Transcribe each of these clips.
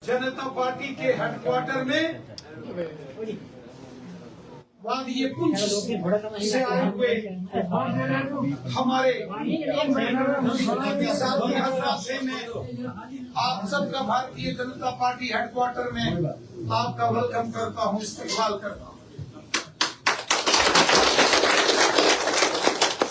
जनता party के headquarter में वादी पुंछ से आए हुए हमारे साथी हजरात से मैं आप सबका भारतीय जनता पार्टी हेडक्वार्टर में आपका वेलकम करता हूँ, इस्तेमाल करता हूँ।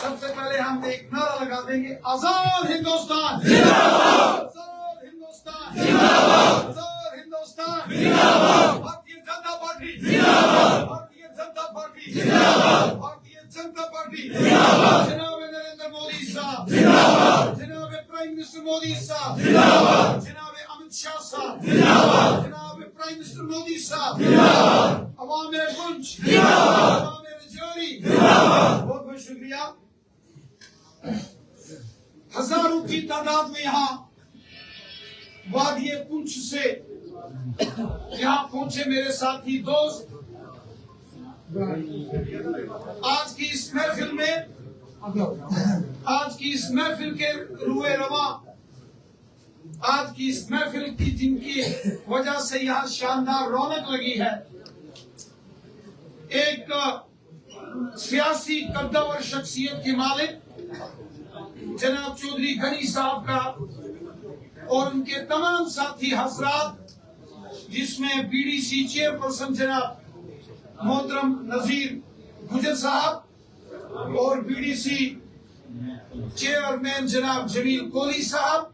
सबसे पहले हम एक नारा लगा देंगे, आजाद हिंदुस्तान जिंदाबाद, आजाद हिंदुस्तान जिंदाबाद, आजाद हिंदुस्तान जिंदाबाद, भारतीय जनता पार्टी जिंदाबाद, भारतीय जनता पार्टी जिंदाबाद, भारतीय जनता पार्टी जिंदाबाद, जनाब नरेंद्र मोदी साहब जिंदाबाद, जनाब प्राइम मिनिस्टर मोदी साहब जिंदाबाद, जनाब अमित शाह साहब जिंदाबाद, जनाब प्राइम मिनिस्टर मोदी साहब जिंदाबाद, अवाम पुंछ जिंदाबाद, अवाम रजौरी जिंदाबाद। बहुत बहुत शुक्रिया। हजारों की तादाद में यहाँ वादी पुंछ से यहाँ पहुंचे मेरे साथी दोस्त। आज की इस महफिल के रुए रवा, आज की इस महफिल की जिनकी वजह से यहाँ शानदार रौनक लगी है, एक सियासी कद्दावर शख्सियत के मालिक जनाब चौधरी गनी साहब का और उनके तमाम साथी हजरात, जिसमें बीडीसी चेयरपर्सन जनाब मोहतरम नजीर गुजर साहब और बीडीसी चेयरमैन जनाब जमील कोहली साहब,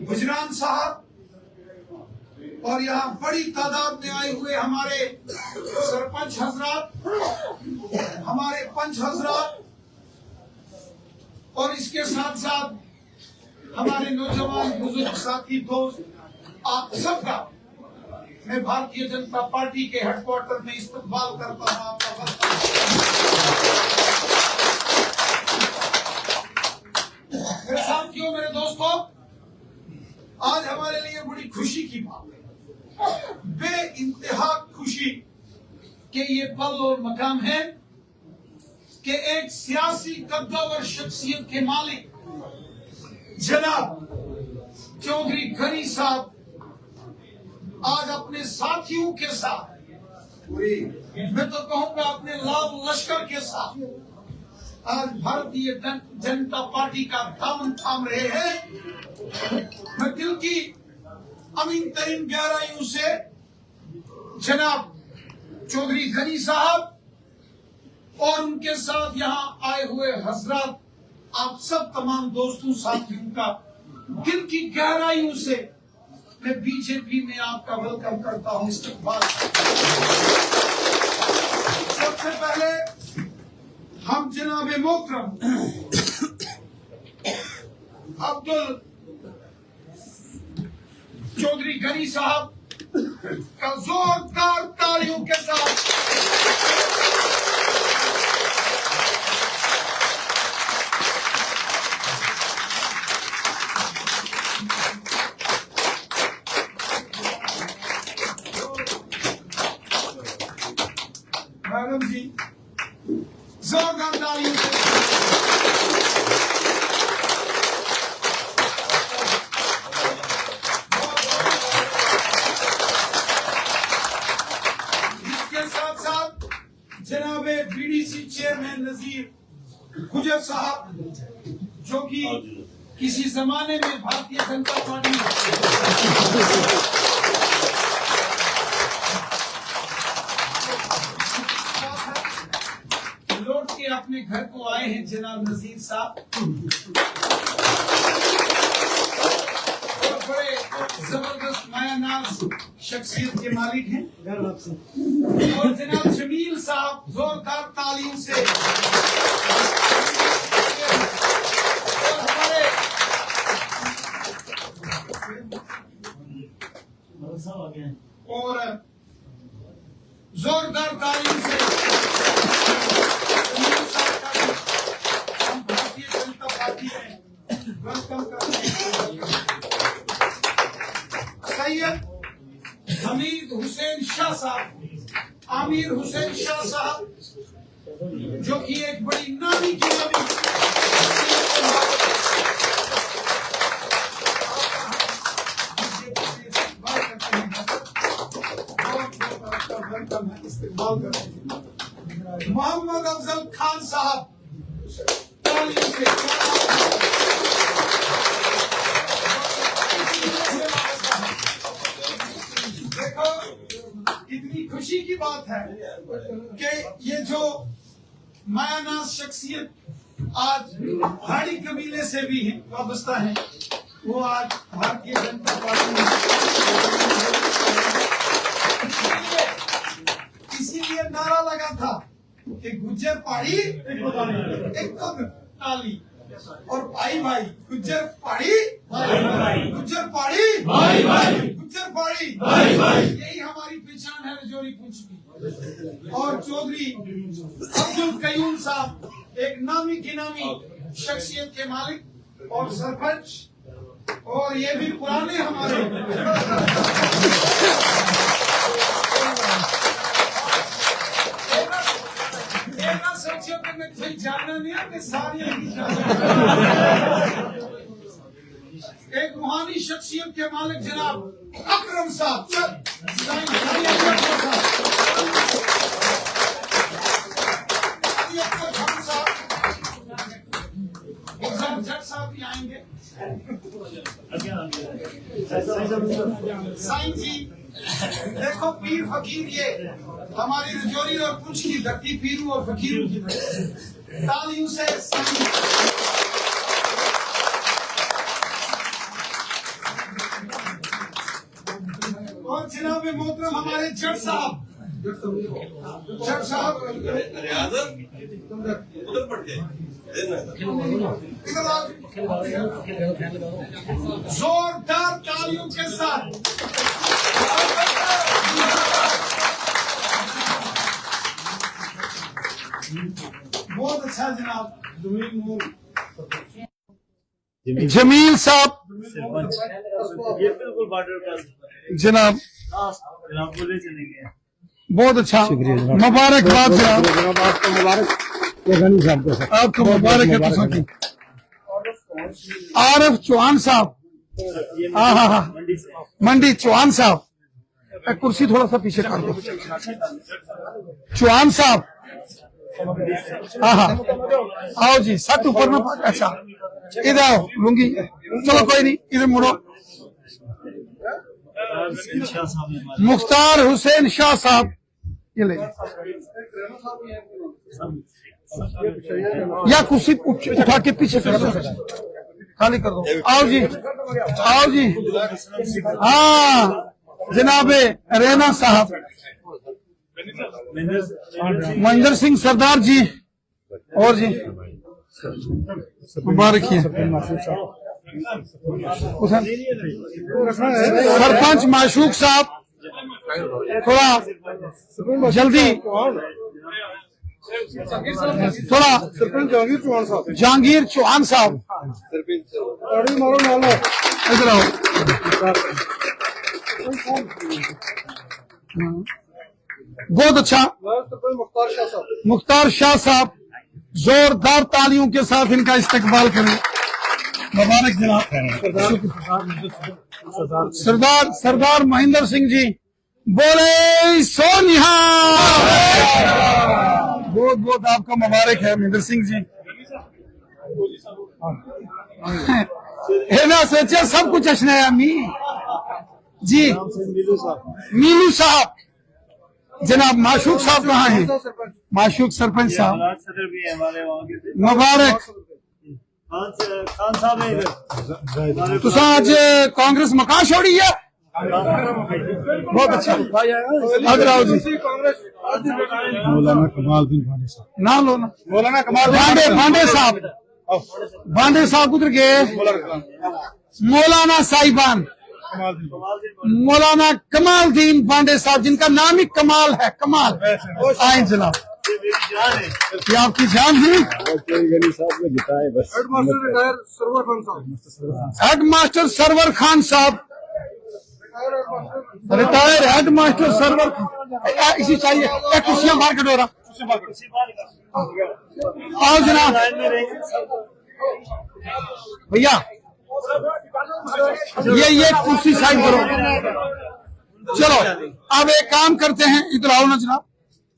गुजरान साहब, और यहाँ बड़ी तादाद में आए हुए हमारे सरपंच हजरात, हमारे पंच हजरात, और इसके साथ साथ हमारे नौजवान बुजुर्ग साथी दोस्त, आप सबका मैं भारतीय जनता पार्टी के हेडक्वार्टर में इस्तकबाल करता हूँ। आपका मेरे साथियों, मेरे दोस्तों, आज हमारे लिए बड़ी खुशी की बात है, बे इंतहा खुशी के ये पल और मकाम है कि एक सियासी कद्दावर शख्सियत के मालिक जनाब चौधरी गनी साहब आज अपने साथियों के साथ, मैं तो कहूंगा अपने लाल लश्कर के साथ, आज भारतीय जनता पार्टी का दामन थाम रहे हैं। मैं दिल की अमीन तरीन गहराइयों से जनाब चौधरी गनी साहब और उनके साथ यहाँ आए हुए हजरात, आप सब तमाम दोस्तों साथियों का दिल की गहराइयों से मैं बीजेपी में आपका वेलकम करता हूँ, इस्तकबाल। सबसे पहले हम जनाब मोहतरम अब्दुल चौधरी गनी साहब का जोरदार तालियों के साथ मैडम जी जोरदार तालियों से इसके साथ साथ जनाब बीडीसी चेयरमैन नजीर गुजर साहब, जो कि किसी जमाने में भारतीय जनता पार्टी लौट के अपने घर को आए हैं, जनाब नजीर साहब, और बड़े जबरदस्त मायानाज शख्सियत के मालिक हैं। और जनाब जमील साहब, जोरदार तालियों से, और हमारे और जोरदार तालियों से हम भारतीय जनता पार्टी में वेलकम करते हैं सैयद हमीद हुसैन शाह साहब, आमिर हुसैन शाह साहब, जो कि एक बड़ी नामी की वेलकम है, इस्तेमाल करते हैं। मोहम्मद अफजल खान साहब, तालियों से देखो, इतनी खुशी की बात है कि ये जो मायानाज शख्सियत आज पहाड़ी कबीले से भी वाबस्ता है, वो आज भारतीय जनता पार्टी में, इसीलिए नारा लगा था कि गुज्जर पहाड़ी एकदम ताली, और भाई भाई गुज्जर पहाड़ी, गुज्जर पहाड़ी, गुज्जर पहाड़ी, यही हमारी पहचान है रजौरी पुंछ की। और चौधरी अब्दुल कयूम साहब एक नामी गिनामी शख्सियत के मालिक और सरपंच, और ये भी पुराने हमारे शख्सियत में कोई जानना नहीं है कि सारी एक रूहानी शख्सियत के मालिक जनाब अकरम साहब, जट साहब भी आएंगे, साईं जी। देखो पीर फकीर, ये हमारी रजौरी और पुंछ की धरती पीरों और फकीरों की धरती, तालियों से साईं। और जनाब मोहतरम हमारे जट साहब, जट साहब जोरदार तालियों के साथ बहुत अच्छा जनाब जमील साहब, ये बिल्कुल बॉर्डर का जनाब बोले चलेंगे। बहुत अच्छा, मुबारकबाद जनाब, आपको मुबारक, ये गनी साहब को आपको मुबारक है। आरिफ चौहान साहब, हाँ मंडी चौहान साहब, कुर्सी थोड़ा सा पीछे कर दो। चौहान साहब, हाँ आओ जी, सट ऊपर में, अच्छा इधर आओ, लूंगी, चलो कोई नहीं, इधर मुड़ो। मुख्तार हुसैन शाह साहब, ये ले, या कुर्सी उठा के पीछे कर दो, खाली कर दो। आओ जी, आओ जी, हाँ जनाबे रैना साहब, महेंद्र सिंह सरदार जी, और जी मुबारक है। सरपंच माशूक साहब, थोड़ा जल्दी, थोड़ा जहांगीर चौहान साहब, इधर आओ। बहुत अच्छा, मुख्तार शाह साहब, जोरदार तालियों के साथ इनका इस्तकबाल करें। मुबारक जनाब। सरदार महेंद्र सिंह जी, बोले सोनिहा, बहुत बहुत आपका मुबारक है महेंद्र सिंह जी। है ना, सोचे सब कुछ जश्न है अम्मी जी। मीनू साहब, जनाब माशूक साहब कहाँ हैं? माशूक सरपंच साहब, मुबारक। खान साहब है इधर, तुसा आज कांग्रेस मकान छोड़ी है, बहुत अच्छा। अगर आओ जी, मौलाना कमालदीन भांडे साहब, नाम लो ना, मौलाना कमाल भांडे साहब, भांडे साहब उधर गए। मौलाना साहिबान, मौलाना कमालदीन भांडे साहब, जिनका नाम ही कमाल है, कमाल। आए जनाब, ये आपकी जान है। गनी साहब को जिताए बस। हेड मास्टर सरवर खान साहब, रिटायर हेड मास्टर सरवर, इसी चाहिए, कुर्सियां बाहर कटोरा। आओ जनाब भैया, ये कुर्सी साइड करो। चलो अब एक काम करते हैं, इधर आओ ना जनाब।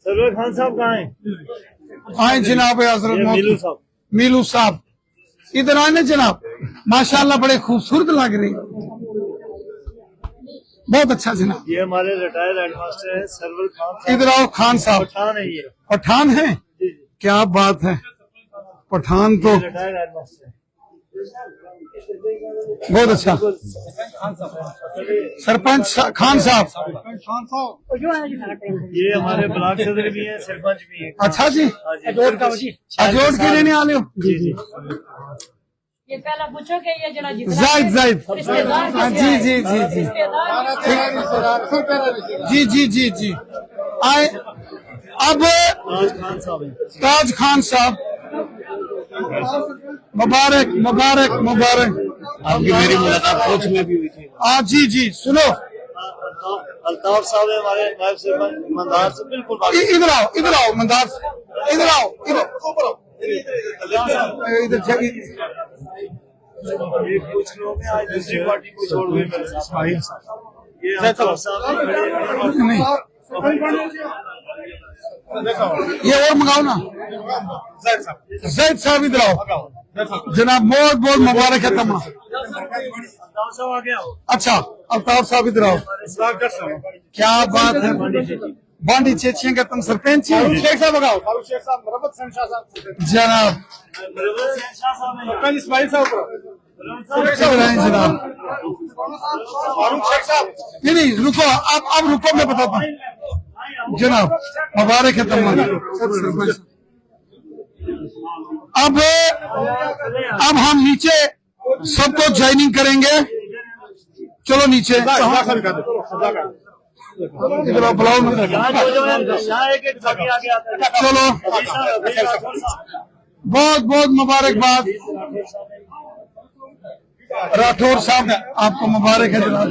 सरवर खान साहब कहाँ हैं? आए जनाब हजरत ये मीलू साहब। मीलू साहब इधर आए ना जनाब, माशाल्लाह बड़े खूबसूरत लग रहे हैं, बहुत अच्छा जनाब। ये हमारे रिटायर्ड हेडमास्टर है सरवर खान साहब। इधर आओ खान साहब। पठान है ये। पठान है, जी जी, क्या बात है, पठान तो रिटायर्ड हेडमास्टर है। बहुत अच्छा। सरपंच खान साहब, ये हमारे ब्लॉक सदर भी हैं, सरपंच भी हैं। अच्छा जी, अजोड़ के लेने आ रहे हो? जी जी, ये पहला पूछो कि ये जना जितना जायद जायद, रिश्तेदार हाँ, किसे जी आए? जी जी जी रिश्तेदार जी जी जी जी आए। अब आज खान साहब हैं। ताज खान साहब, मुबारक मुबारक मुबारक। आपकी मेरी मुलाकात कोच में भी हुई थी। हाँ जी जी, सुनो अल्ताफ साहब है हमारे नायब सरपंच मंदार से बिल्कुल बाकी। इधर आओ, इधर आओ मंदार, इधर आओ, इधर इधर ये कुछ लोग हैं आज दूसरी पार्टी को छोड़ गए मेरे साथ। ये अल्ताफ साहब हैं। नहीं, ये और मंगाओ ना, जैद साहब इधर आओ जनाब, बहुत बहुत मुबारक है तमाम। अल्ताफ साहब आ गया। अच्छा अल्ताफ साहब इधर आओ, क्या बात है, बांडी चेचिया का तुम सरपंच हो? शेख साहब लगाओ, जनाब इस्माइल साहब इधर आए जनाब। शेख साहब नहीं रुको, अब रुको, मैं बताता हूँ जनाब, मुबारक है तमाम सरपंच। अब हम नीचे सबको ज्वाइनिंग करेंगे, चलो नीचे इधर बुलाओ ना। चलो बहुत बहुत मुबारकबाद। राठौर साहब आपको मुबारक है जनाब,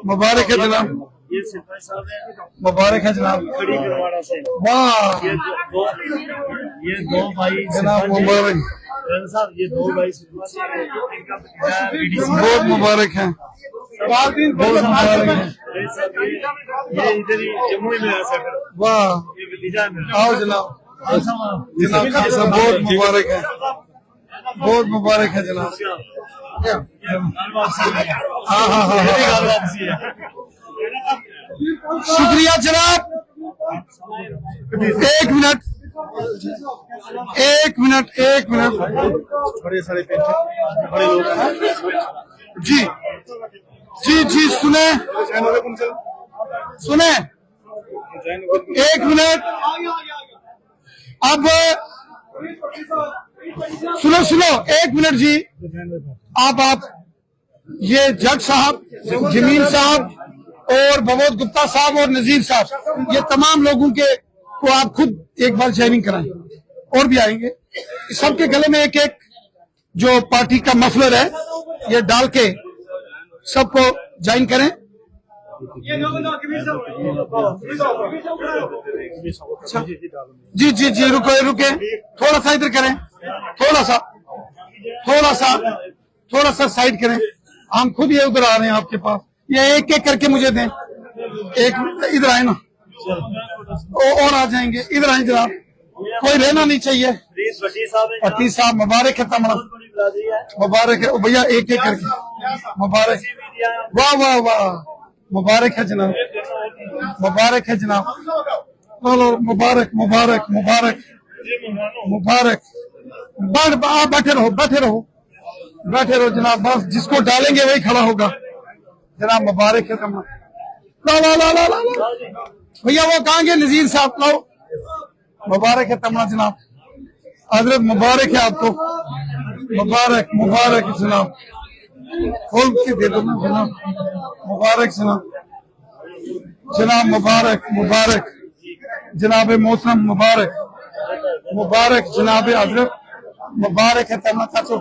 मुबारक है जनाब, ये सरपंच साहब हैं मुबारक है जनाब। खड़ी करवाड़ा से। वाह ये दो भाई जनाब मुबारक, साहब, ये दो भाई सरपंच हैं। इनका भतीजा BDC बहुत मुबारक है, बहुत मुबारक है। ये इधर ही जम्मू में है सर। वाह ये भतीजा है मेरा। आओ जनाब, जनाब खान साहब बहुत मुबारक है, बहुत मुबारक है जनाब। हाँ हाँ हाँ हाँ, शुक्रिया जनाब। एक मिनट एक मिनट एक मिनट, बड़े सारे पेंशन बड़े लोग हैं। जी जी जी, सुने सुने, एक मिनट, अब सुनो सुनो, एक मिनट जी, आप ये जज साहब, जमील साहब और भगवत गुप्ता साहब और नजीर साहब, ये तमाम लोगों के को आप खुद एक बार ज्वाइनिंग कराएं, और भी आएंगे। सबके गले में एक एक जो पार्टी का मफलर है ये डाल के सबको ज्वाइन करें। जी जी जी, रुको रुके, थोड़ा सा इधर करें, थोड़ा सा साइड करें, हम खुद ये उधर आ रहे हैं आपके पास, ये एक एक करके मुझे दें। एक इधर आए ना, और आ जाएंगे, इधर आए जनाब, कोई रहना नहीं चाहिए। पट्टी साहब मुबारक है, तमड़ा मुबारक है भैया, एक एक करके मुबारक, वाह वाह वाह, मुबारक है जनाब, मुबारक है जनाब, लो मुबारक मुबारक मुबारक मुबारक। आप बैठे रहो बैठे रहो बैठे रहो जनाब, बस जिसको डालेंगे वही खड़ा होगा जनाब, मुबारक है तमड़ा। ला ला ला ला ला भैया, वो कहाँ गए नजीर साहब, लाओ, मुबारक है तमड़ा जनाब, हजरत मुबारक है आपको, मुबारक मुबारक जनाब, खोल के दे दो ना जनाब, मुबारक जनाब, जनाब मुबारक मुबारक, जनाब मोहतरम मुबारक मुबारक, जनाब हजरत मुबारक है तमड़ा चाचो,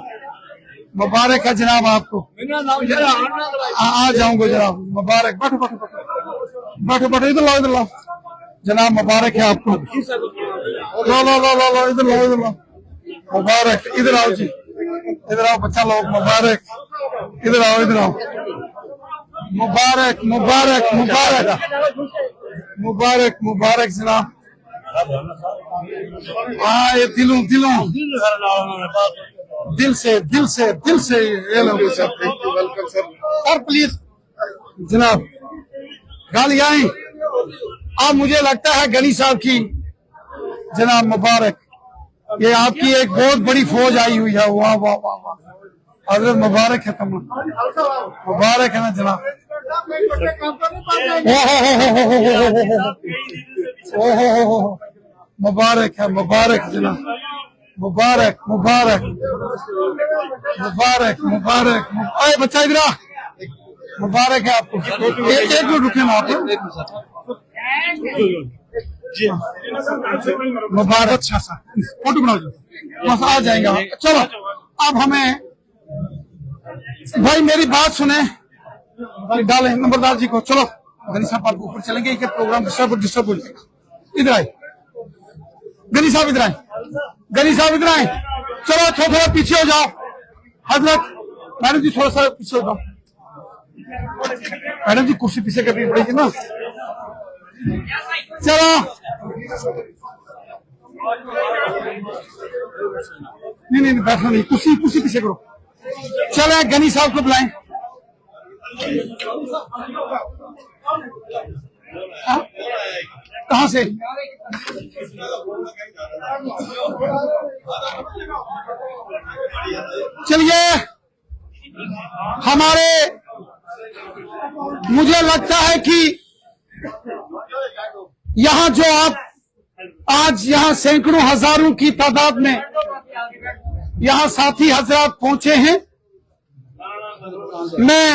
मुबारक है जनाब आपको। आ जाऊंगा जनाब, मुबारक, बैठो बैठो बैठो बैठो, इधर लाओ इधर लाओ जनाब, मुबारक है आपको, लो लो लो लो लो, इधर लाओ इधर लाओ, मुबारक, इधर आओ जी, इधर आओ बच्चा लोग, मुबारक, इधर आओ मुबारक मुबारक मुबारक मुबारक मुबारक जनाब। हाँ ये दिलों दिलों दिल से ये लोग वेलकम सर। और प्लीज जनाब गाली आई। अब मुझे लगता है गनी साहब की जनाब मुबारक, ये आपकी एक बहुत बड़ी फौज आई हुई है। वाह वाह वाह वाह, हजरत मुबारक है, तमाम मुबारक है ना जनाब। मुबारक है, मुबारक जनाब, मुबारक मुबारक मुबारक मुबारक। अरे बच्चा इधर आ, मुबारक है आपको। एक मिनट रुके ना आप, मुबारक। अच्छा सा फोटो बनाओ बस, आ जाएंगे। चलो अब हमें भाई मेरी बात सुने, डालें नंबरदार जी को। चलो गनी साहब आप ऊपर चलेंगे, ये प्रोग्राम डिस्टर्ब हो जाएगा। इधर आए गनी साहब, इधर आए गनी साहब, इधर आए। चलो थोड़ा पीछे हो जाओ। हजरत मैडम जी थोड़ा सा पीछे हो जाओ। मैडम जी कुर्सी पीछे करनी पड़ेगी ना। चलो नहीं बैठना नहीं, कुर्सी पीछे करो। चलो गनी साहब को बुलाएं। कहाँ से? चलिए मुझे लगता है कि यहाँ जो आप आज यहाँ सैकड़ों हजारों की तादाद में यहाँ साथी हजरात पहुंचे हैं, मैं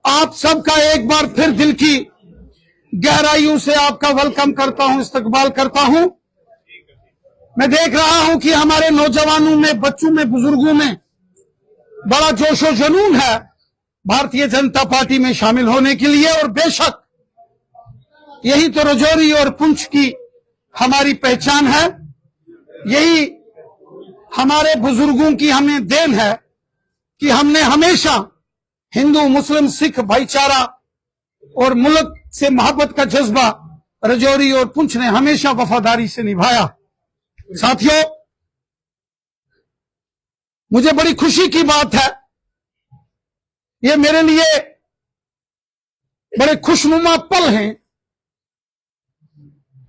आप सबका एक बार फिर दिल की गहराइयों से आपका वेलकम करता हूं, इस्तकबाल करता हूं। मैं देख रहा हूं कि हमारे नौजवानों में, बच्चों में, बुजुर्गों में बड़ा जोशो जुनून है भारतीय जनता पार्टी में शामिल होने के लिए, और बेशक यही तो रजौरी और पुंछ की हमारी पहचान है। यही हमारे बुजुर्गों की हमें देन है कि हमने हमेशा हिंदू मुस्लिम सिख भाईचारा और मुल्क से मोहब्बत का जज्बा रजौरी और पुंछ ने हमेशा वफादारी से निभाया। साथियों, मुझे बड़ी खुशी की बात है, ये मेरे लिए बड़े खुशनुमा पल हैं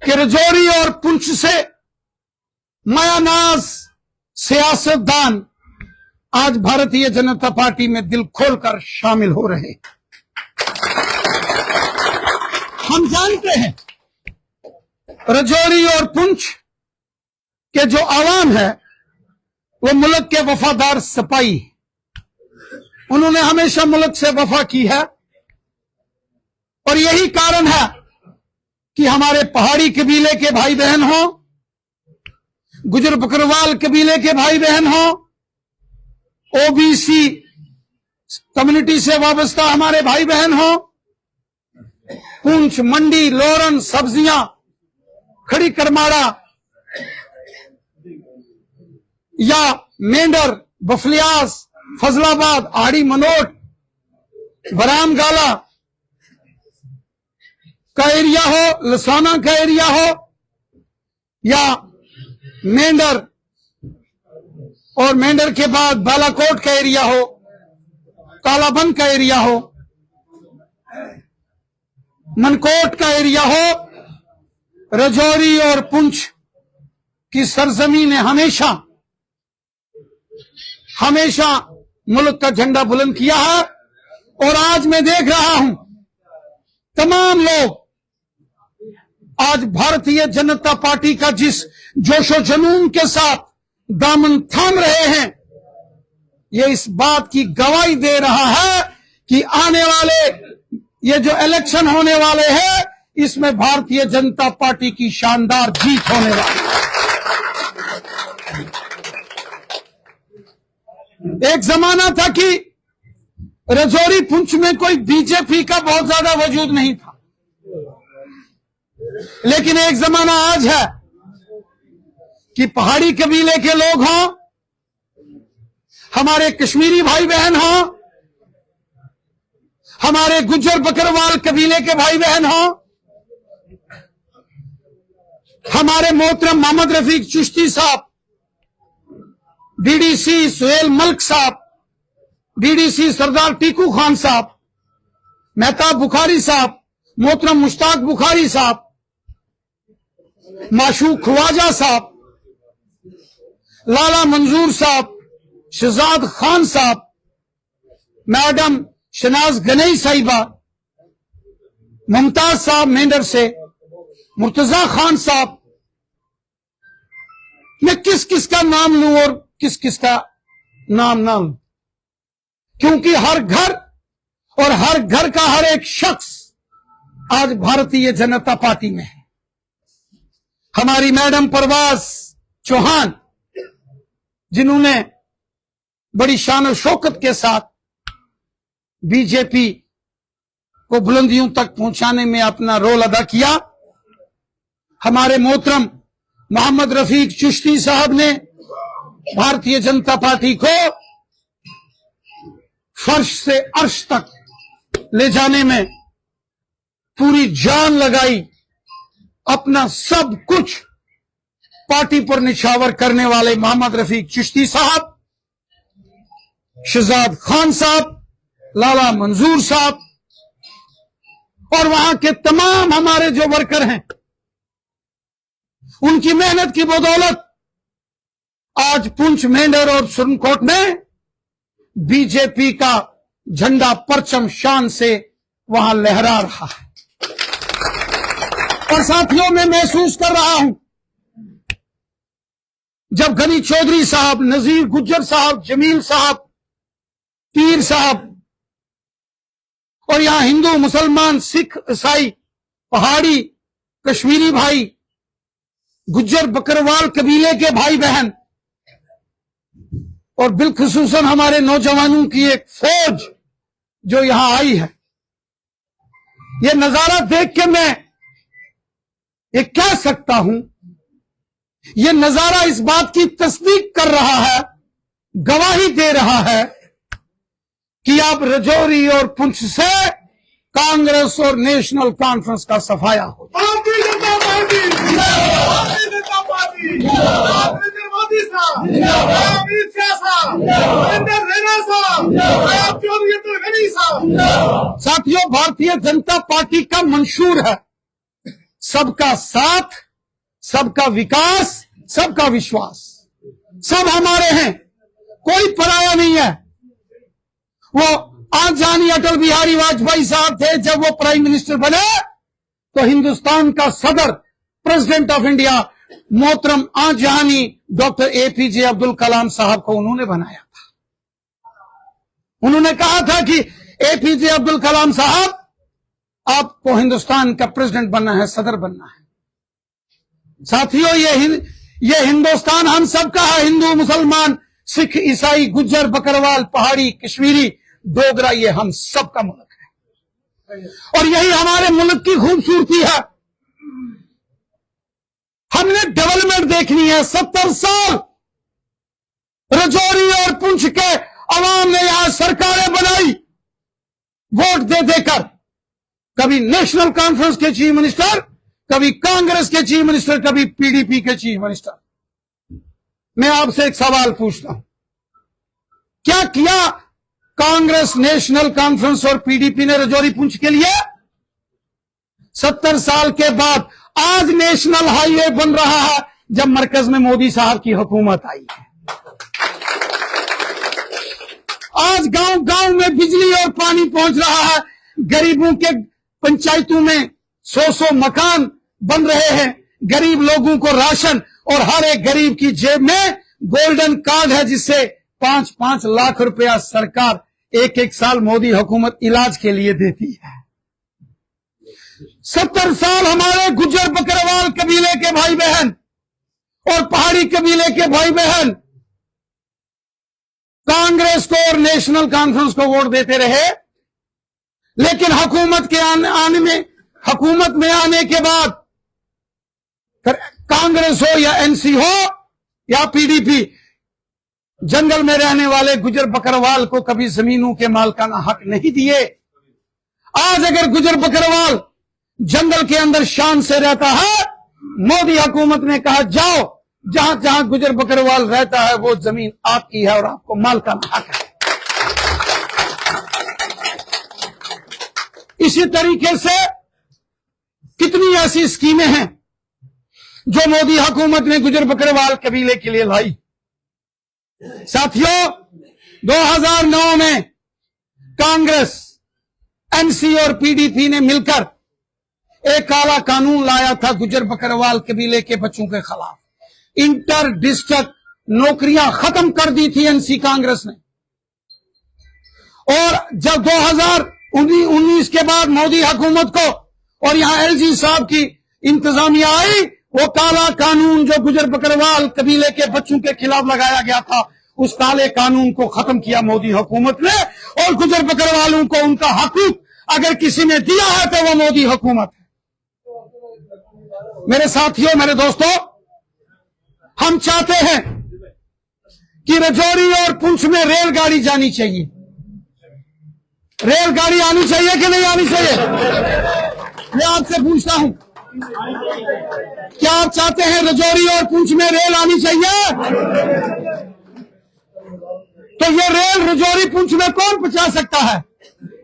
कि रजौरी और पुंछ से मायानाज सियासतदान आज भारतीय जनता पार्टी में दिल खोलकर शामिल हो रहे हैं। हम जानते हैं रजौरी और पुंछ के जो आवाम है वो मुल्क के वफादार सिपाही, उन्होंने हमेशा मुल्क से वफा की है, और यही कारण है कि हमारे पहाड़ी कबीले के भाई बहन हो, गुजर बकरवाल कबीले के भाई बहन हो, ओबीसी कम्युनिटी से वाबस्ता हमारे भाई बहन हो, पुंछ, मंडी, लोरन, सब्जियां, खड़ी करमाड़ा या मेंढर, बफलियास, फजलाबाद, आड़ी मनोट, बराम गाला का एरिया हो, लसाना का एरिया हो, या मेंढर और मेंढर के बाद बालाकोट का एरिया हो, कालाबंद का एरिया हो, मनकोट का एरिया हो, रजौरी और पुंछ की सरजमी ने हमेशा मुल्क का झंडा बुलंद किया है। और आज मैं देख रहा हूं तमाम लोग आज भारतीय जनता पार्टी का जिस जोशो जुनून के साथ दामन थाम रहे हैं, ये इस बात की गवाही दे रहा है कि आने वाले ये जो इलेक्शन होने वाले हैं, इसमें भारतीय जनता पार्टी की शानदार जीत होने वाली है। एक जमाना था कि रजौरी पुंछ में कोई बीजेपी का बहुत ज्यादा वजूद नहीं था, लेकिन एक जमाना आज है कि पहाड़ी कबीले के लोग हों, हमारे कश्मीरी भाई बहन हों, हमारे गुज्जर बकरवाल कबीले के भाई बहन हों, हमारे मोहतरम मोहम्मद रफीक चिश्ती साहब, डीडीसी सुहेल मलिक साहब, डीडीसी सरदार टीकू खान साहब, मेहताब बुखारी साहब, मोहतरम मुश्ताक बुखारी साहब, माशूक ख्वाजा साहब, लाला मंजूर साहब, शहजाद खान साहब, मैडम शनाज गनई साहिबा, मुमताज साहब मेंढर से, मुर्तजा खान साहब, मैं किस किस का नाम लूं और किस किस का नाम ना लूं, क्योंकि हर घर और हर घर का हर एक शख्स आज भारतीय जनता पार्टी में है। हमारी मैडम परवाज चौहान, जिन्होंने बड़ी शान और शौकत के साथ बीजेपी को बुलंदियों तक पहुंचाने में अपना रोल अदा किया। हमारे मोहतरम मोहम्मद रफीक चिश्ती साहब ने भारतीय जनता पार्टी को फर्श से अर्श तक ले जाने में पूरी जान लगाई, अपना सब कुछ पार्टी पर निछावर करने वाले मोहम्मद रफीक चिश्ती साहब, शहजाद खान साहब, लाला मंजूर साहब और वहां के तमाम हमारे जो वर्कर हैं, उनकी मेहनत की बदौलत आज पुंछ, मेंढर और सुरनकोट में बीजेपी का झंडा परचम शान से वहां लहरा रहा है। और साथियों, मैं महसूस कर रहा हूं, जब गनी चौधरी साहब, नजीर गुज्जर साहब, जमील साहब, पीर साहब और यहां हिंदू, मुसलमान, सिख, ईसाई, पहाड़ी, कश्मीरी भाई, गुज्जर बकरवाल कबीले के भाई बहन और बिलखुसूसन हमारे नौजवानों की एक फौज जो यहां आई है, यह नजारा देख के मैं ये कह सकता हूं, यह नजारा इस बात की तस्दीक कर रहा है, गवाही दे रहा है कि अब रजौरी और पुंछ से कांग्रेस और नेशनल कॉन्फ्रेंस का सफाया हो। भारतीय जनता पार्टी, भारतीय जनता पार्टी, नरेंद्र मोदी साहब, अमित शाह साहब, नरेंद्र रेना साहब, चौधरी अब्दुल गनी साहब। साथियों, भारतीय जनता पार्टी का मंशूर है सबका साथ, सबका विकास, सबका विश्वास। सब हमारे हैं, कोई पराया नहीं है। वो आज जानी अटल बिहारी वाजपेयी साहब थे, जब वो प्राइम मिनिस्टर बने तो हिंदुस्तान का सदर, प्रेसिडेंट ऑफ इंडिया मोहतरम आज जानी डॉक्टर एपीजे अब्दुल कलाम साहब को उन्होंने बनाया था। उन्होंने कहा था कि एपीजे अब्दुल कलाम साहब, आपको हिंदुस्तान का प्रेसिडेंट बनना है, सदर बनना है। साथियों, ये हिंदुस्तान हम सबका है, हिंदू, मुसलमान, सिख, ईसाई, गुज्जर, बकरवाल, पहाड़ी, कश्मीरी, डोगरा, ये हम सबका मुल्क है और यही हमारे मुल्क की खूबसूरती है। हमने डेवलपमेंट देखनी है। 70 साल रजौरी और पुंछ के अवाम ने यहां सरकारें बनाई वोट दे देकर, कभी नेशनल कॉन्फ्रेंस के चीफ मिनिस्टर, कभी कांग्रेस के चीफ मिनिस्टर, कभी पीडीपी के चीफ मिनिस्टर। मैं आपसे एक सवाल पूछता हूं, क्या किया कांग्रेस, नेशनल कॉन्फ्रेंस और पीडीपी ने रजौरी पुंछ के लिए? 70 साल के बाद आज नेशनल हाईवे बन रहा है, जब मरकज में मोदी साहब की हुकूमत आई है। आज गांव गांव में बिजली और पानी पहुंच रहा है, गरीबों के पंचायतों में 100 मकान बन रहे हैं, गरीब लोगों को राशन, और हर एक गरीब की जेब में गोल्डन कार्ड है, जिससे 5-5 लाख रुपया सरकार एक साल मोदी हुकूमत इलाज के लिए देती है। 70 साल हमारे गुज्जर बकरवाल कबीले के भाई बहन और पहाड़ी कबीले के भाई बहन कांग्रेस को और नेशनल कॉन्फ्रेंस को वोट देते रहे, लेकिन हुकूमत में आने के बाद कांग्रेस हो या एनसी हो या पीडीपी, जंगल में रहने वाले गुजर बकरवाल को कभी जमीनों के मालिकाना हक नहीं दिए, आज अगर गुजर बकरवाल जंगल के अंदर शान से रहता है, मोदी हुकूमत ने कहा जाओ जहां जहां गुजर बकरवाल रहता है वो जमीन आपकी है और आपको मालिकाना हक है। इसी तरीके से कितनी ऐसी स्कीमें हैं जो मोदी हुकूमत ने गुजर बकरवाल कबीले के लिए लाई। साथियों, 2009 में कांग्रेस, एनसी और पीडीपी ने मिलकर एक काला कानून लाया था गुजर बकरवाल कबीले के बच्चों के खिलाफ। इंटर डिस्ट्रिक्ट नौकरियां खत्म कर दी थी एनसी कांग्रेस ने। और जब 2019 के बाद मोदी हुकूमत को और यहां एलजी साहब की इंतजामिया आई, वो काला कानून जो गुजर बकरवाल कबीले के बच्चों के खिलाफ लगाया गया था, उस काले कानून को खत्म किया मोदी हुकूमत ने। और गुजर बकरवालों को उनका हकूक अगर किसी ने दिया है तो वो मोदी हुकूमत है। मेरे साथियों, मेरे दोस्तों, हम चाहते हैं कि राजौरी और पुंछ में रेलगाड़ी जानी चाहिए। रेलगाड़ी आनी चाहिए कि नहीं आनी चाहिए? मैं आपसे पूछता हूं, क्या आप चाहते हैं राजौरी और पुंछ में रेल आनी चाहिए? तो ये रेल राजौरी पुंछ में कौन पहुंचा सकता है?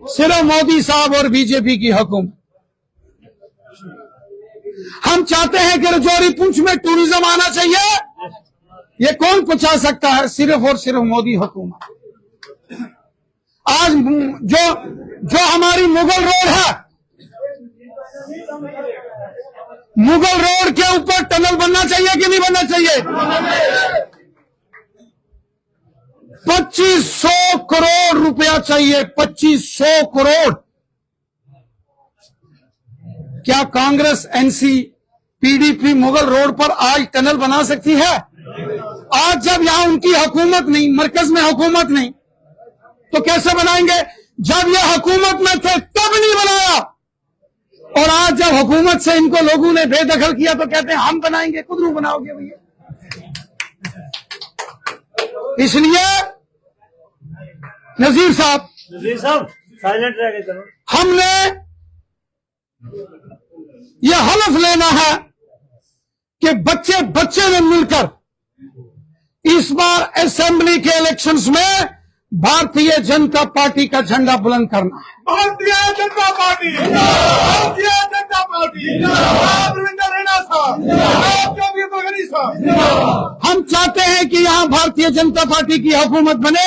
सिर्फ मोदी साहब और बीजेपी की हुकूमत। हम चाहते हैं कि राजौरी पुंछ में टूरिज्म आना चाहिए। ये कौन पहुंचा सकता है? सिर्फ और सिर्फ मोदी हुकूमत। आज जो हमारी मुगल रोड है, मुगल रोड के ऊपर टनल बनना चाहिए कि नहीं बनना चाहिए? 2500 करोड़ रुपया चाहिए, 2500 करोड़। क्या Congress, NC, PDP Mughal road पर आज टनल बना सकती है? आज जब यहां उनकी हुकूमत नहीं, मरकज में हुकूमत नहीं, तो कैसे बनाएंगे? जब ये हुकूमत में थे तब नहीं बनाया, और आज जब हुकूमत से इनको लोगों ने बेदखल किया तो कहते हैं हम बनाएंगे। खुद बनाओगे भैया। इसलिए नजीर साहब साइलेंट रह गए। हमने यह हलफ लेना है कि बच्चे बच्चे में मिलकर इस बार असेंबली के इलेक्शंस में भारतीय जनता पार्टी का झंडा बुलंद करना है। भारतीय जनता पार्टी, भारतीय जनता पार्टी, रविंद्र रैना साहब, जोगी साहब। हम चाहते हैं कि यहां भारतीय जनता पार्टी की हुकूमत बने।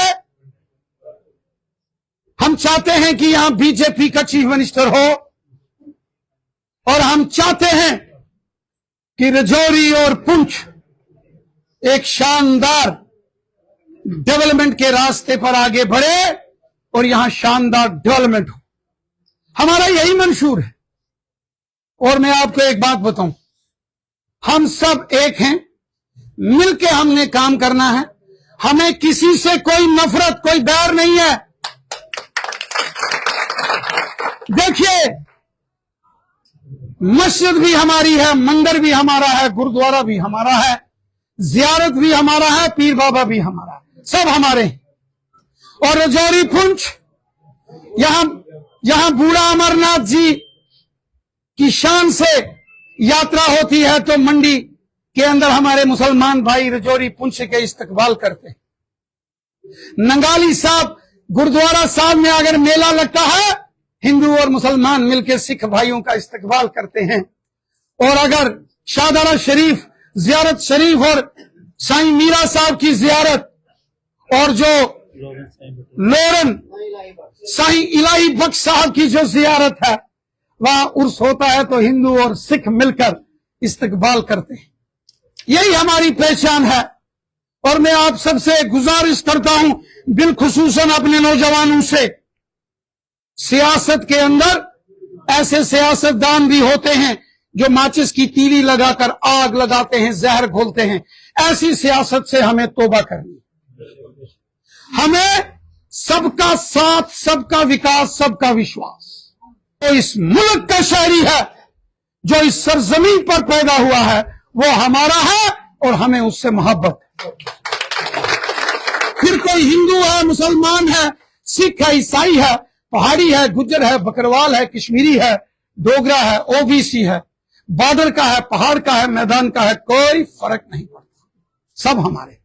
हम चाहते हैं कि यहां बीजेपी का चीफ मिनिस्टर हो, और हम चाहते हैं कि राजौरी और पुंछ एक शानदार डेवलपमेंट के रास्ते पर आगे बढ़े और यहां शानदार डेवलपमेंट हो। हमारा यही मंशूर है। और मैं आपको एक बात बताऊं, हम सब एक हैं, मिलके हमने काम करना है। हमें किसी से कोई नफरत, कोई बैर नहीं है। देखिए, मस्जिद भी हमारी है, मंदिर भी हमारा है, गुरुद्वारा भी हमारा है, जियारत भी हमारा है, पीर बाबा भी हमारा है, सब हमारे हैं। और राजौरी पुंछ, यहां बूढ़ा अमरनाथ जी की शान से यात्रा होती है तो मंडी के अंदर हमारे मुसलमान भाई राजौरी पुंछ के इस्तकबाल करते हैं। नंगाली साहब गुरुद्वारा साहब में अगर मेला लगता है, हिंदू और मुसलमान मिलकर सिख भाइयों का इस्तकबाल करते हैं। और अगर शाहदरा शरीफ जियारत शरीफ और साईं मीरा साहब की जियारत और जो लोरन साईं इलाही बख्श साहब की जो जियारत है, वहां उर्स होता है तो हिंदू और सिख मिलकर इस्तकबाल करते हैं। यही हमारी पहचान है। और मैं आप सबसे गुजारिश करता हूं, बिलखुसूसन अपने नौजवानों से, सियासत के अंदर ऐसे सियासतदान भी होते हैं जो माचिस की तीली लगाकर आग लगाते हैं, जहर घोलते हैं। ऐसी सियासत से हमें तौबा करनी है। हमें सबका साथ, सबका विकास, सबका विश्वास। तो इस मुल्क का शहरी है, जो इस सरजमीन पर पैदा हुआ है, वो हमारा है और हमें उससे मोहब्बत है। फिर कोई हिंदू है, मुसलमान है, सिख है, ईसाई है, पहाड़ी है, गुज्जर है, बकरवाल है, कश्मीरी है, डोगरा है, ओबीसी है, बॉर्डर का है, पहाड़ का है, मैदान का है, कोई फर्क नहीं पड़ता, सब हमारे।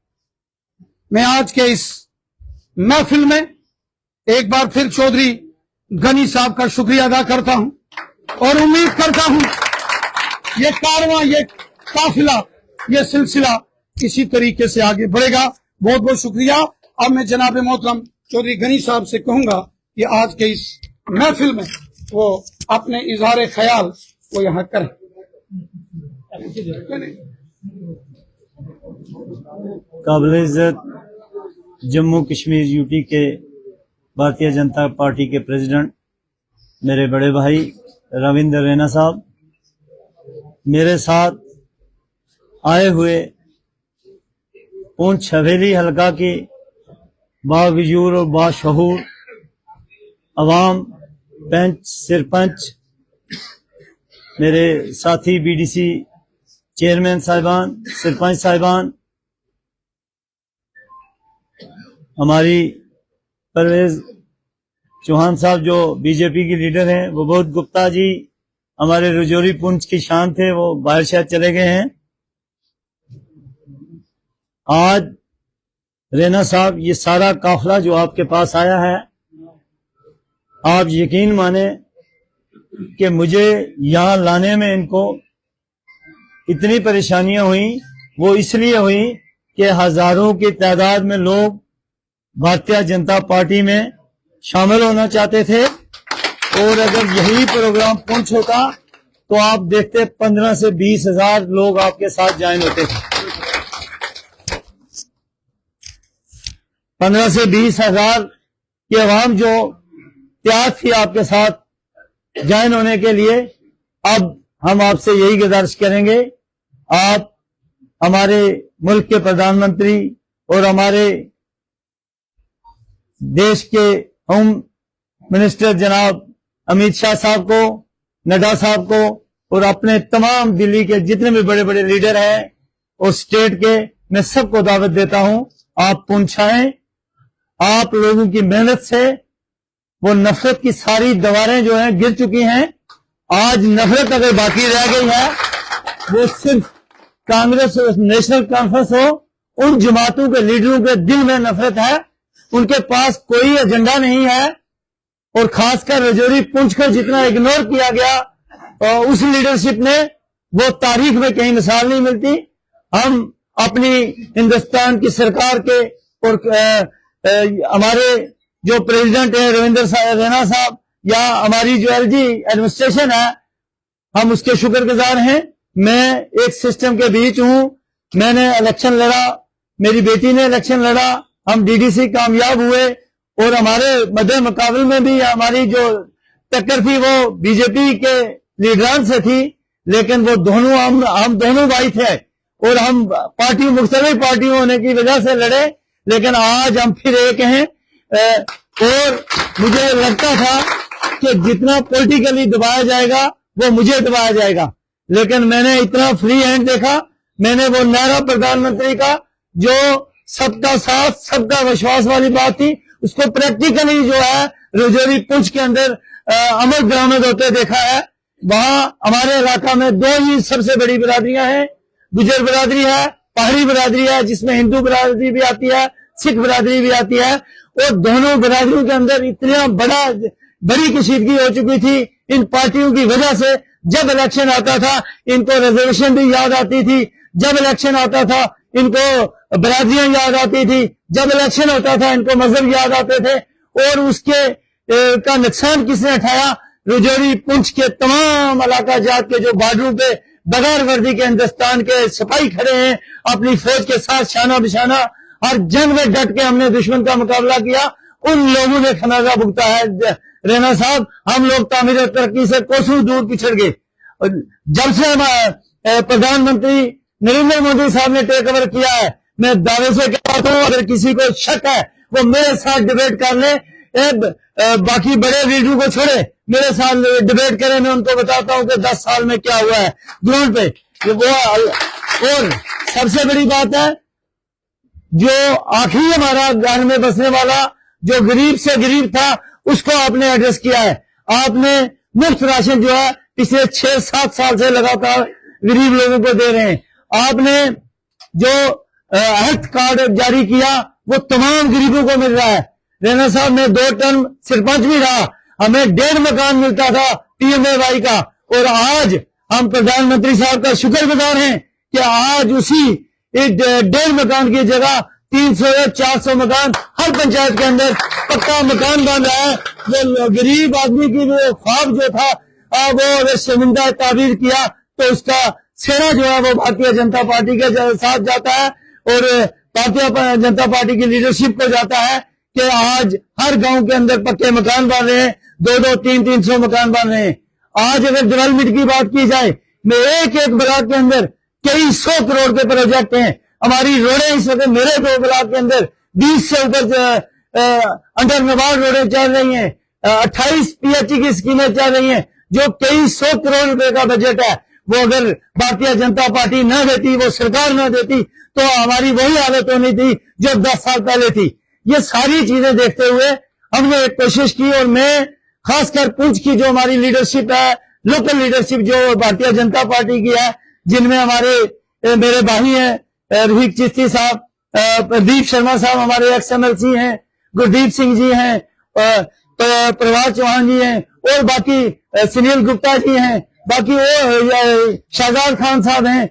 मैं आज के इस महफिल में एक बार फिर चौधरी गनी साहब का शुक्रिया अदा करता हूं और उम्मीद करता हूं ये कारवां, ये काफिला, ये सिलसिला इसी तरीके से आगे बढ़ेगा। बहुत बहुत शुक्रिया। अब मैं जनाब मोहतरम चौधरी गनी साहब से कहूंगा कि आज के इस महफिल में वो अपने इजहार ख्याल वो यहाँ करें। काबिल इज्जत जम्मू कश्मीर यूटी के भारतीय जनता पार्टी के प्रेसिडेंट मेरे बड़े भाई रविंद्र रैना साहब, मेरे साथ आए हुए पुंछ हवेली हलका के बावजूर और बाशहूर अवाम, पंच, सरपंच, मेरे साथी बीडीसी चेयरमैन साहिबान, सरपंच साहिबान, हमारी परवेज चौहान साहब जो बीजेपी की लीडर हैं, वो बहुत गुप्ता जी हमारे रजौरी पुंछ की शान थे, वो बाहर शायद चले गए हैं। आज रैना साहब, ये सारा काफिला जो आपके पास आया है, आप यकीन माने कि मुझे यहाँ लाने में इनको इतनी परेशानियां हुई, वो इसलिए हुई कि हजारों की तादाद में लोग भारतीय जनता पार्टी में शामिल होना चाहते थे और अगर यही प्रोग्राम पुंछ होता तो आप देखते 15 से 20 हजार लोग आपके साथ ज्वाइन होते थे। 15 से 20 हजार की आवाम जो तैयार थी आपके साथ ज्वाइन होने के लिए। अब हम आपसे यही गुजारिश करेंगे, आप हमारे मुल्क के प्रधानमंत्री और हमारे देश के होम मिनिस्टर जनाब अमित शाह साहब को, नड्डा साहब को और अपने तमाम दिल्ली के जितने भी बड़े बड़े लीडर हैं और स्टेट के, मैं सबको दावत देता हूं, आप पुंछ आएं। आप लोगों की मेहनत से वो नफरत की सारी दीवारें जो हैं गिर चुकी हैं। आज नफरत अगर बाकी रह गई है वो सिर्फ कांग्रेस और नेशनल कॉन्फ्रेंस हो, उन जमातों के लीडरों के दिल में नफरत है, उनके पास कोई एजेंडा नहीं है। और खासकर रजौरी पुंछ को जितना इग्नोर किया गया उस लीडरशिप ने, वो तारीख में कहीं मिसाल नहीं मिलती। हम अपनी हिंदुस्तान की सरकार के और हमारे जो प्रेसिडेंट है रविंद्र रैना साहब या हमारी जो एलजी एडमिनिस्ट्रेशन है, हम उसके शुक्रगुजार हैं। मैं एक सिस्टम के बीच हूं, मैंने इलेक्शन लड़ा, मेरी बेटी ने इलेक्शन लड़ा, हम डीडीसी कामयाब हुए और हमारे मध्य मुकाबले में भी हमारी जो टक्कर थी वो बीजेपी के लीडरान से थी, लेकिन वो दोनों हम दोनों भाई थे और हम पार्टी मुख्तलिफ पार्टी होने की वजह से लड़े, लेकिन आज हम फिर एक हैं। और मुझे लगता था कि जितना पॉलिटिकली दबाया जाएगा वो मुझे दबाया जाएगा, लेकिन मैंने इतना फ्री हैंड देखा, मैंने वो नारा प्रधानमंत्री का जो सबका साथ सबका विश्वास वाली बात थी, उसको प्रैक्टिकली जो है रजौरी पुंछ के अंदर अमल दरामद होते देखा है। वहां हमारे इलाका में दो ही सबसे बड़ी बिरादरियां हैं, गुजर बिरादरी है, पहाड़ी बिरादरी है, जिसमें हिंदू बिरादरी भी आती है, सिख बिरादरी भी आती है। और दोनों बिरादरियों के अंदर इतना बड़ी कशीदगी हो चुकी थी इन पार्टियों की वजह से। जब इलेक्शन आता था इनको रिजर्वेशन भी याद आती थी, जब इलेक्शन आता था इनको बिरादरियां याद आती थी, जब इलेक्शन होता था इनको मजहब याद आते थे। और उसके का नुकसान किसने उठाया? रजौरी पुंछ के तमाम इलाका जात के जो बॉर्डरों पे बगैर वर्दी के हिंदुस्तान के सिपाही खड़े हैं, अपनी फौज के साथ शाना बिशाना हर जंग में डट के हमने दुश्मन का मुकाबला किया, उन लोगों ने खमियाजा भुगता है। रैना साहब, हम लोग तामीर तरक्की से कोसों दूर पिछड़ गए। जब से प्रधानमंत्री नरेंद्र मोदी साहब ने टेक ओवर किया है, मैं दावे से कहता हूं, अगर किसी को शक है वो मेरे साथ डिबेट कर ले, बाकी बड़े लीडरों को छोड़े, मेरे साथ डिबेट करें। मैं उनको बताता हूं कि 10 साल में क्या हुआ है ग्राउंड पे वो। और सबसे बड़ी बात है, जो आखिरी हमारा घर में बसने वाला जो गरीब से गरीब था उसको आपने एड्रेस किया है। आपने मुफ्त राशन जो है पिछले 6-7 साल से लगातार गरीब लोगों को दे रहे हैं। आपने जो हेल्थ कार्ड जारी किया वो तमाम गरीबों को मिल रहा है। रैना साहब ने 2 टर्म सरपंच भी रहा, हमें 1.5 मकान मिलता था PMAY का, और आज हम प्रधानमंत्री साहब का शुक्रगुजार हैं कि आज उसी 1.5 मकान की जगह 300 या 400 मकान हर पंचायत के अंदर पक्का मकान बन रहा है। वो गरीब आदमी की वो ख्वाब जो था वो अगर शर्मिंदा ताबीर किया तो उसका सेना जो है वो भारतीय जनता पार्टी के साथ जाता है और भारतीय जनता पार्टी की लीडरशिप को जाता है कि आज हर गांव के अंदर पक्के मकान बन रहे हैं, 200, 300 मकान बन रहे हैं। आज अगर डेवलपमेंट की बात की जाए, मैं एक ब्लॉक के अंदर कई 100 करोड़ के प्रोजेक्ट हैं। हमारी रोडें इस वक्त मेरे 2 ब्लॉक के अंदर 20 से ऊपर अंडर नवाज रोडें चल रही हैं, 28 PHE की स्कीमें चल रही हैं, जो कई 100 करोड़ रुपए का बजट है। वो अगर भारतीय जनता पार्टी न देती, वो सरकार न देती, तो हमारी वही हालत होनी थी जो 10 साल पहले थी। ये सारी चीजें देखते हुए हमने एक कोशिश की, और मैं खासकर पुंछ की जो हमारी लीडरशिप है, लोकल लीडरशिप जो भारतीय जनता पार्टी की है, जिनमें हमारे मेरे भाई हैं रफीक चिश्ती साहब, प्रदीप शर्मा साहब हमारे XMLC हैं, गुरदीप सिंह जी हैं, प्रभात चौहान जी हैं, और बाकी सुनील गुप्ता जी हैं, बाकी वो शाहजाद खान साहब हैं,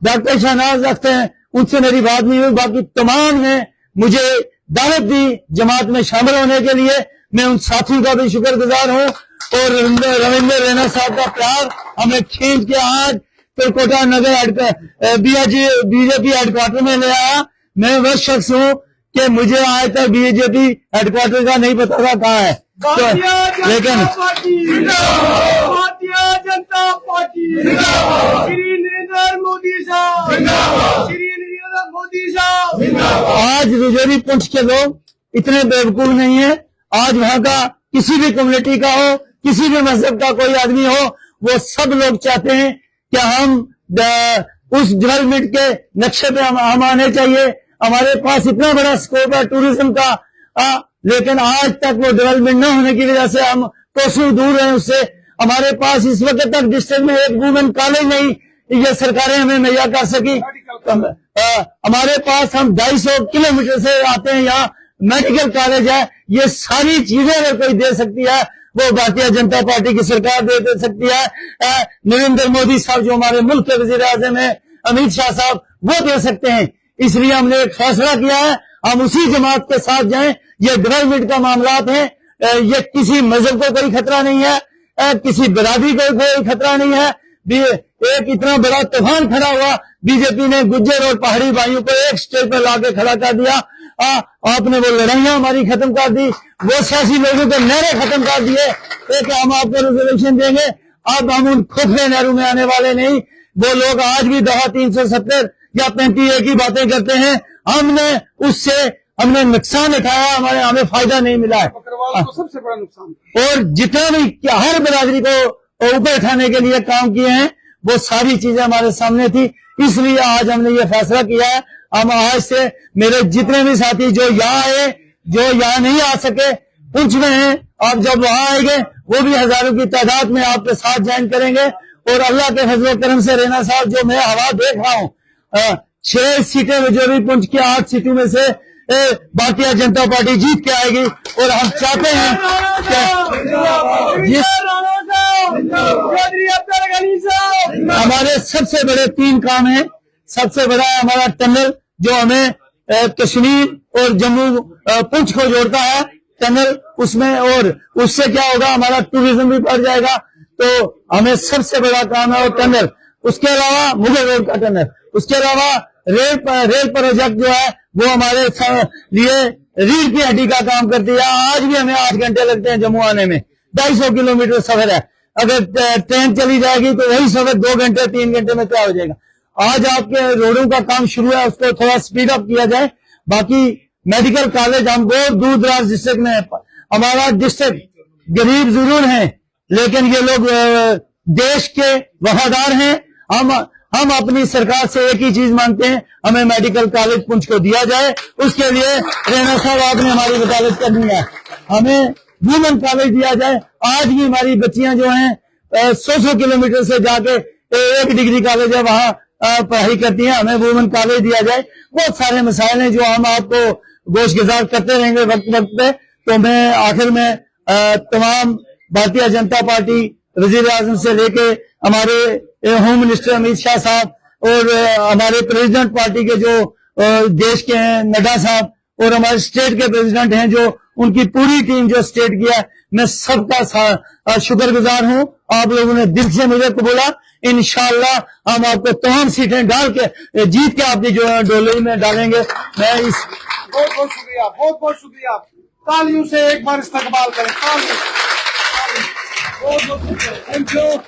डॉक्टर शहनाज अख्तर हैं, उनसे मेरी बात नहीं हुई। बाकी तमाम ने मुझे दावत दी जमात में शामिल होने के लिए। मैं उन साथियों का भी शुक्रगुजार हूँ, और रविंद्र रैना साहब का प्यार हमें खींच के आज कोटा नगर बीजेपी हेडक्वार्टर में ले आया। मैं वह शख्स हूँ कि मुझे आज तक बीजेपी हेडक्वार्टर का नहीं पता था कहाँ है, लेकिन भारतीय जनता पार्टी श्री नरेंद्र मोदी साहब, श्री नरेंद्र मोदी साहब। आज रजौरी पुंछ के लोग इतने बेवकूफ नहीं है। आज वहां का किसी भी कम्युनिटी का हो, किसी भी मजहब का कोई आदमी हो, वो सब लोग चाहते हैं कि हम उस डेवलपमेंट के नक्शे पे हम आने चाहिए। हमारे पास इतना बड़ा स्कोप है टूरिज्म का, लेकिन आज तक वो डेवलपमेंट न होने की वजह से हम कोसों दूर हैं उससे। हमारे पास इस वक्त तक डिस्ट्रिक्ट में एक वुमेन कॉलेज नहीं ये सरकारें हमें मुहैया कर सकी। हमारे पास हम 250 किलोमीटर से आते हैं, यहाँ मेडिकल कॉलेज है। ये सारी चीजें अगर कोई दे सकती है वो भारतीय जनता पार्टी की सरकार दे सकती है। नरेंद्र मोदी साहब जो हमारे मुल्क के वजीर आजम है, अमित शाह साहब, वो दे सकते हैं। इसलिए हमने एक फैसला किया है, हम उसी जमात के साथ जाएं। ये डेवलपमेंट का मामलात है, ये किसी मजहब को कोई खतरा नहीं है, किसी बिरादरी को कोई खतरा नहीं है। एक इतना बड़ा तूफान खड़ा हुआ, बीजेपी ने गुज्जर और पहाड़ी भाइयों को एक स्टेज पर लाके खड़ा कर दिया। आपने वो लड़ाइयां हमारी खत्म कर दी, वो सियासी लोगों के नहरे खत्म कर दिए कि हम आपको रिजर्वेशन देंगे। अब हम उन खोखले नहरों में आने वाले नहीं। वो लोग आज भी दफा 370 या 35A की बातें करते हैं। हमने नुकसान उठाया, हमें फायदा नहीं मिला है। तो सबसे बड़ा नुकसान, और जितना भी हर बिरादरी को ऊपर उठाने के लिए काम किए हैं, वो सारी चीजें हमारे सामने थी। इसलिए आज हमने ये फैसला किया है, हम आज से मेरे जितने भी साथी जो यहाँ आए, जो यहाँ नहीं आ सके, पुंछ में हैं, आप जब वहां आएंगे वो भी हजारों की तादाद में आपके साथ ज्वाइन करेंगे। और अल्लाह के फजल करम से रैना साहब जो मैं हवा देख रहा हूँ, 6 सीटें रजौरी पुंछ की 8 सीटों में से भारतीय जनता पार्टी जीत के आएगी। और हम चाहते हैं कि हमारे सबसे बड़े 3 काम हैं। सबसे बड़ा है हमारा टनल, जो हमें कश्मीर और जम्मू पुंछ को जोड़ता है टनल, उसमें, और उससे क्या होगा, हमारा टूरिज्म भी बढ़ जाएगा। तो हमें सबसे बड़ा काम है वो टनल। उसके अलावा मुगल रोड का टनल, उसके अलावा रेल प्रोजेक्ट जो है वो हमारे लिए रीढ़ की हड्डी का काम करती है। आज भी हमें 8 घंटे लगते हैं जम्मू आने में, 250 किलोमीटर सफर है। अगर ट्रेन चली जाएगी तो वही सफर 2 घंटे 3 घंटे में क्या हो जाएगा। आज आपके रोडों का काम शुरू है, उसको थोड़ा स्पीड अप किया जाए। बाकी मेडिकल कॉलेज हम बहुत दूर दराज डिस्ट्रिक्ट में है। हमारा डिस्ट्रिक्ट गरीब जरूर है, लेकिन ये लोग देश के वफादार हैं। हम अपनी सरकार से एक ही चीज मांगते हैं, हमें मेडिकल कॉलेज पुंछ को दिया जाए। उसके लिए रैना साहब आपने हमारी वकालत करनी है। हमें वुमेन कॉलेज दिया जाए। आज भी हमारी बच्चियां जो हैं 100 किलोमीटर से जाके एक डिग्री कॉलेज है वहां पढ़ाई करती हैं, हमें वुमेन कॉलेज दिया जाए। बहुत सारे मसाइल हैं जो हम आपको गोशगुजार करते रहेंगे वक्त वक्त पे। तो मैं आखिर में तमाम भारतीय जनता पार्टी, वजीर आजम से लेके हमारे होम मिनिस्टर अमित शाह साहब और हमारे प्रेसिडेंट पार्टी के जो देश के हैं नड्डा साहब, और हमारे स्टेट के प्रेसिडेंट हैं जो उनकी पूरी टीम जो स्टेट की है, मैं सबका शुक्रगुजार हूं। आप लोगों ने दिल से मुझे कबूला। इंशाअल्लाह हम आपको तमाम सीटें डाल के जीत के आपकी जो डोली में डालेंगे। मैं इस बहुत बहुत शुक्रिया, बहुत बहुत शुक्रिया। तालियों से एक बार इस्तकबाल करें, तालियों। बहुत बहुत शुक्रिया, थैंक यू।